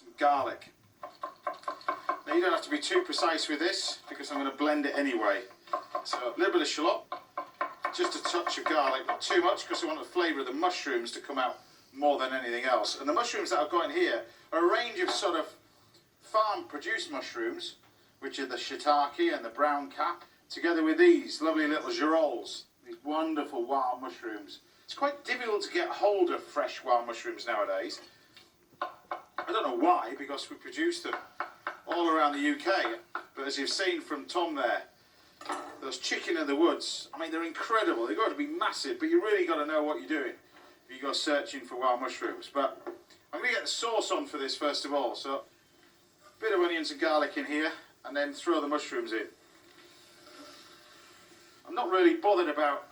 some garlic. Now you don't have to be too precise with this because I'm going to blend it anyway. So a little bit of shallot, just a touch of garlic, not too much because I want the flavour of the mushrooms to come out more than anything else. And the mushrooms that I've got in here are a range of sort of farm produced mushrooms, which are the shiitake and the brown cap, together with these lovely little girolles, these wonderful wild mushrooms. It's quite difficult to get hold of fresh wild mushrooms nowadays. I don't know why, because we produce them all around the UK, but as you've seen from Tom there, those chicken in the woods, I mean, they're incredible. They've got to be massive, but you really got to know what you're doing if you go searching for wild mushrooms. But I'm going to get the sauce on for this first of all. So a bit of onions and garlic in here, and then throw the mushrooms in. I'm not really bothered about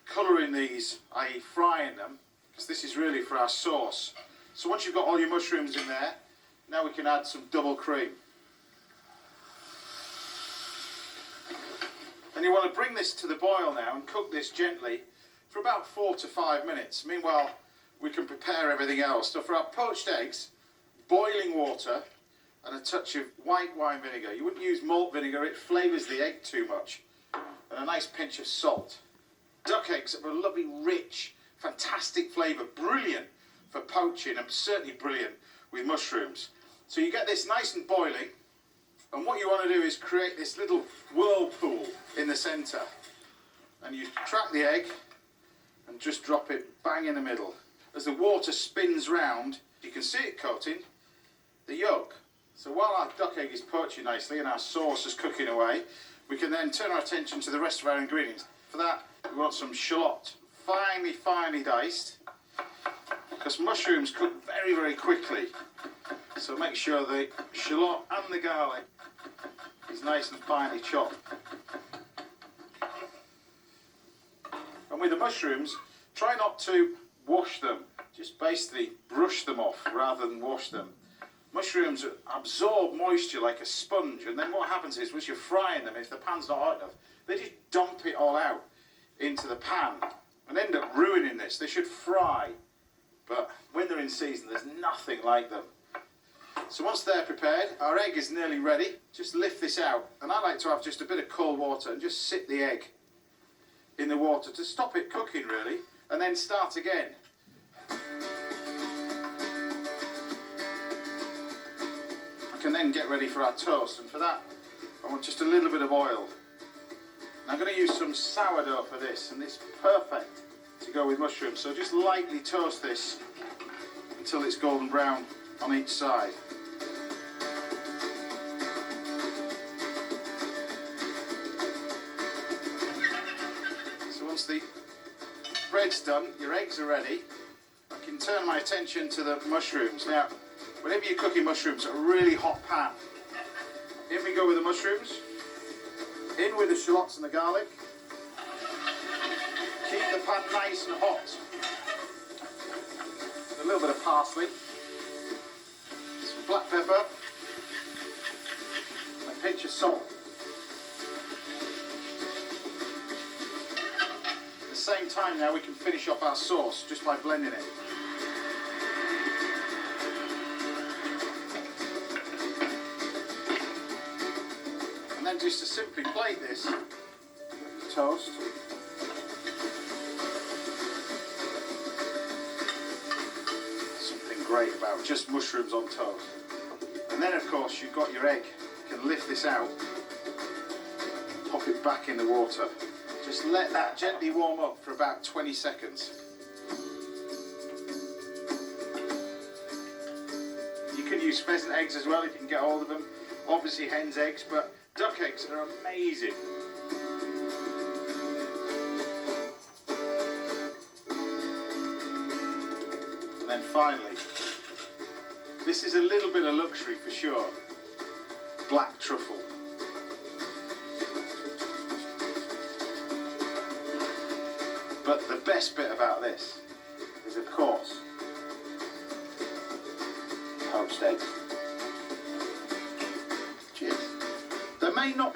colouring these, i.e. frying them, because this is really for our sauce. So once you've got all your mushrooms in there, now we can add some double cream. And you want to bring this to the boil now and cook this gently for about 4 to 5 minutes. Meanwhile, we can prepare everything else. So for our poached eggs, boiling water and a touch of white wine vinegar. You wouldn't use malt vinegar, it flavours the egg too much. And a nice pinch of salt. Duck eggs have a lovely, rich, fantastic flavour, brilliant for poaching and certainly brilliant with mushrooms. So you get this nice and boiling, and what you want to do is create this little whirlpool in the centre. And you crack the egg and just drop it bang in the middle. As the water spins round, you can see it coating the yolk. So while our duck egg is poaching nicely and our sauce is cooking away, we can then turn our attention to the rest of our ingredients. For that, we want some shallot, finely, finely diced, because mushrooms cook very, very quickly. So make sure the shallot and the garlic is nice and finely chopped. And with the mushrooms, try not to wash them. Just basically brush them off rather than wash them. Mushrooms absorb moisture like a sponge, and then what happens is, once you're frying them, if the pan's not hot enough, they just dump it all out into the pan and end up ruining this. They should fry, but when they're in season, there's nothing like them. So once they're prepared, our egg is nearly ready. Just lift this out, and I like to have just a bit of cold water and just sit the egg in the water to stop it cooking really, and then start again. I can then get ready for our toast, and for that I want just a little bit of oil. Now I'm going to use some sourdough for this, and it's perfect to go with mushrooms. So just lightly toast this until it's golden brown on each side. So once the bread's done, your eggs are ready, I can turn my attention to the mushrooms. Now, whenever you're cooking mushrooms at a really hot pan, in we go with the mushrooms, in with the shallots and the garlic. Keep the pan nice and hot. A little bit of parsley, some black pepper, and a pinch of salt. At the same time now we can finish off our sauce just by blending it. And then just to simply plate this toast. Something great about just mushrooms on toast. And then of course you've got your egg. You can lift this out, pop it back in the water. Just let that gently warm up for about 20 seconds. You can use pheasant eggs as well if you can get hold of them. Obviously hen's eggs, but duck eggs are amazing. And then finally, this is a little bit of luxury for sure, black truffle. But the best bit about this is, of course, poached eggs. Cheers. There may not